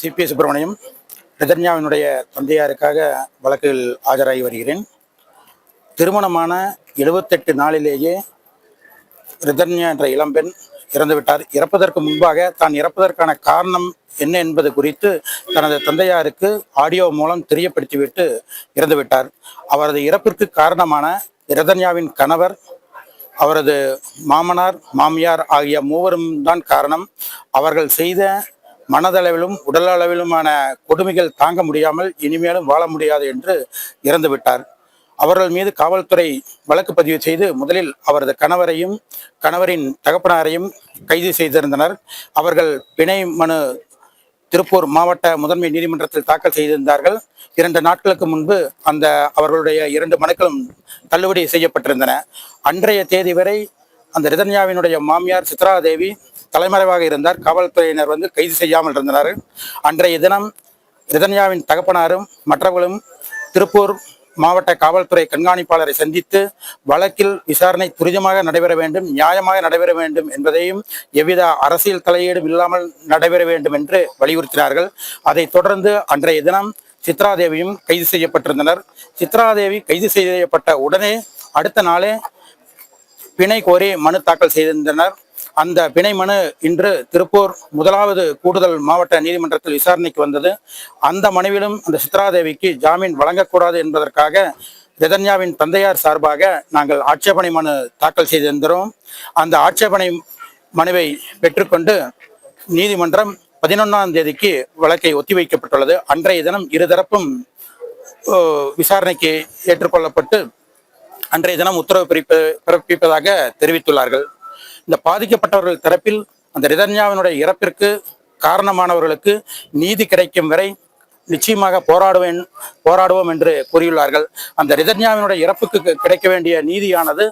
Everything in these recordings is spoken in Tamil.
சிபி சுப்பிரமணியம் ரிதன்யாவினுடைய தந்தையாருக்காக வழக்கில் ஆஜராகி வருகிறேன். திருமணமான 78 நாளிலேயே ரிதன்யா என்ற இளம்பெண் இறந்துவிட்டார். இறப்பதற்கு முன்பாக தான் இறப்பதற்கான காரணம் என்ன என்பது குறித்து தனது தந்தையாருக்கு ஆடியோ மூலம் தெரியப்படுத்திவிட்டு இறந்துவிட்டார். அவரது இறப்பிற்கு காரணமான ரிதன்யாவின் கணவர், அவரது மாமனார், மாமியார் ஆகிய மூவரும் தான் காரணம். அவர்கள் செய்த மனதளவிலும் உடலளவிலுமான கொடுமைகள் தாங்க முடியாமல் இனிமேலும் வாழ முடியாது என்று இறந்துவிட்டார். அவர்கள் மீது காவல்துறை வழக்கு பதிவு செய்து முதலில் அவரது கணவரையும் கணவரின் தகப்பனாரையும் கைது செய்திருந்தனர். அவர்கள் பிணை மனு திருப்பூர் மாவட்ட முதன்மை நீதிமன்றத்தில் தாக்கல் செய்திருந்தார்கள். 2 நாட்களுக்கு முன்பு அவர்களுடைய 2 மனுக்களும் தள்ளுபடி செய்யப்பட்டிருந்தன. அன்றைய தேதி வரை அந்த ரிதன்யாவினுடைய மாமியார் சித்ராதேவி தலைமறைவாக இருந்தார். காவல்துறையினர் கைது செய்யாமல் இருந்தனர். அன்றைய தினம் ரிதன்யாவின் தகப்பனாரும் மற்றவர்களும் திருப்பூர் மாவட்ட காவல்துறை கண்காணிப்பாளரை சந்தித்து வழக்கில் விசாரணை துரிதமாக நடைபெற வேண்டும், நியாயமாக நடைபெற வேண்டும் என்பதையும் எவ்வித அரசியல் தலையீடும் இல்லாமல் நடைபெற வேண்டும் என்று வலியுறுத்தினார்கள். அதைத் தொடர்ந்து அன்றைய தினம் சித்ராதேவியும் கைது செய்யப்பட்டிருந்தனர். சித்ராதேவி கைது செய்யப்பட்ட உடனே அடுத்த நாளே பிணை கோரி மனு தாக்கல் செய்திருந்தனர். அந்த பிணை மனு இன்று திருப்பூர் 1வது கூடுதல் மாவட்ட நீதிமன்றத்தில் விசாரணைக்கு வந்தது. அந்த மனுவிலும் அந்த சித்ராதேவிக்கு ஜாமீன் வழங்கக்கூடாது என்பதற்காக ரிதன்யாவின் தந்தையார் சார்பாக நாங்கள் ஆட்சேபனை மனு தாக்கல் செய்திருந்தோம். அந்த ஆட்சேபனை மனுவை பெற்றுக்கொண்டு நீதிமன்றம் 11ஆம் தேதிக்கு வழக்கை ஒத்திவைக்கப்பட்டுள்ளது. அன்றைய தினம் இருதரப்பும் விசாரணைக்கு ஏற்றுக்கொள்ளப்பட்டு அன்றைய தினம் உத்தரவு பிறப்பிப்பதாக தெரிவித்துள்ளார்கள். இந்த பாதிக்கப்பட்டவர்கள் தரப்பில் அந்த ரிதன்யாவினுடைய இறப்பிற்கு காரணமானவர்களுக்கு நீதி கிடைக்கும் வரை நிச்சயமாக போராடுவோம் என்று கூறியுள்ளார்கள். அந்த ரிதன்யாவினுடைய இறப்புக்கு கிடைக்க வேண்டிய நீதியானது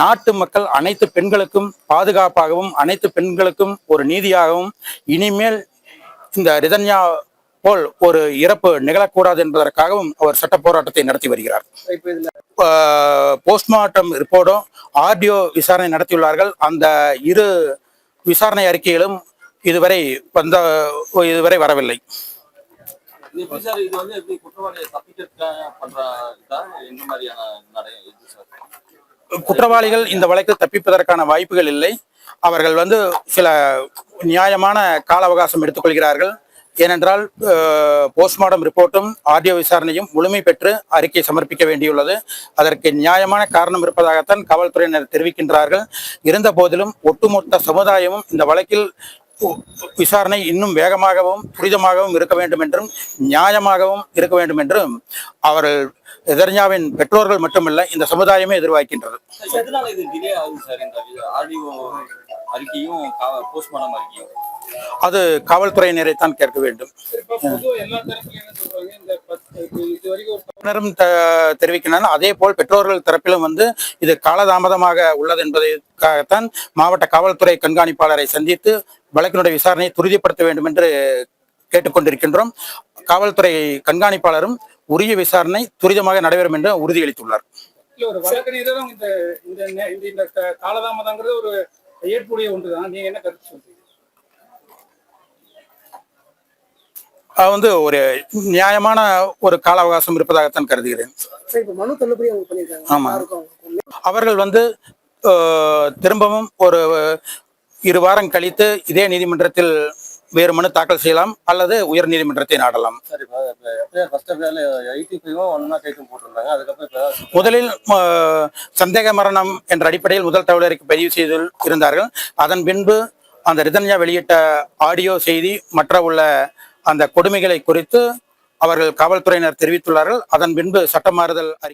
நாட்டு மக்கள் அனைத்து பெண்களுக்கும் பாதுகாப்பாகவும் அனைத்து பெண்களுக்கும் ஒரு நீதியாகவும் இனிமேல் இந்த ரிதன்யா போல் ஒரு இறப்பு நிகழக்கூடாது என்பதற்காகவும் அவர் சட்ட போராட்டத்தை நடத்தி வருகிறார். போஸ்ட்மார்ட்டம் ரிப்போர்ட்டும் ஆடியோ விசாரணை நடத்தியுள்ளார்கள். அந்த 2 விசாரணை அறிக்கைகளும் இதுவரை வரவில்லை. குற்றவாளிகள் இந்த வழக்கில் தப்பிப்பதற்கான வாய்ப்புகள் இல்லை. அவர்கள் சில நியாயமான கால அவகாசம் எடுத்துக்கொள்கிறார்கள். ஏனென்றால் போஸ்ட்மார்ட்டம் ரிப்போர்ட்டும் ஆடியோ விசாரணையும் முழுமை பெற்று அறிக்கை சமர்ப்பிக்க வேண்டியுள்ளது. அதற்கு நியாயமான காரணம் இருப்பதாகத்தான் காவல்துறையினர் தெரிவிக்கின்றார்கள். இருந்த போதிலும் ஒட்டுமொத்த சமுதாயமும் இந்த வழக்கில் விசாரணை இன்னும் வேகமாகவும் துரிதமாகவும் இருக்க வேண்டும் என்றும் நியாயமாகவும் இருக்க வேண்டும் என்றும் அவர்கள் ரிதன்யாவின் பெற்றோர்கள் மட்டுமல்ல இந்த சமுதாயமே எதிர்பார்க்கின்றது. அது காவல்துறையினரை தான் கேட்க வேண்டும். தெரிவிக்கின்றனர். அதே போல் பெற்றோர்கள் தரப்பிலும் இது காலதாமதமாக உள்ளது என்பதற்காகத்தான் மாவட்ட காவல்துறை கண்காணிப்பாளரை சந்தித்து வழக்கினுடைய விசாரணையை துரிதப்படுத்த வேண்டும் என்று கேட்டுக்கொண்டிருக்கின்றோம். காவல்துறை கண்காணிப்பாளரும் உரிய விசாரணை துரிதமாக நடைபெறும் என்று உறுதியளித்துள்ளார். காலதாமதங்கிறது ஒரு ஏற்புடைய ஒன்றுதான். நீங்க என்ன கருத்து சொல்றீங்க? ஒரு நியாயமான ஒரு கால அவகாசம் இருப்பதாகத்தான் கருதுகிறேன். ஆமா, அவர்கள் திரும்பவும் ஒரு 2 வாரம் கழித்து இதே நீதிமன்றத்தில் வேறு மனு தாக்கல் செய்யலாம் அல்லது உயர் நீதிமன்றத்தை நாடலாம். முதலில் சந்தேக மரணம் என்ற அடிப்படையில் முதல் தகவலறிக்கை பதிவு செய்து இருந்தார்கள். அதன் பின்பு அந்த ரிதன்யா வெளியிட்ட ஆடியோ செய்தி உள்ள அந்த கொடுமைகளை குறித்து அவர்கள் காவல்துறையினர் தெரிவித்துள்ளார்கள். அதன் பின்பு சட்ட மாறுதல் அறிக்கை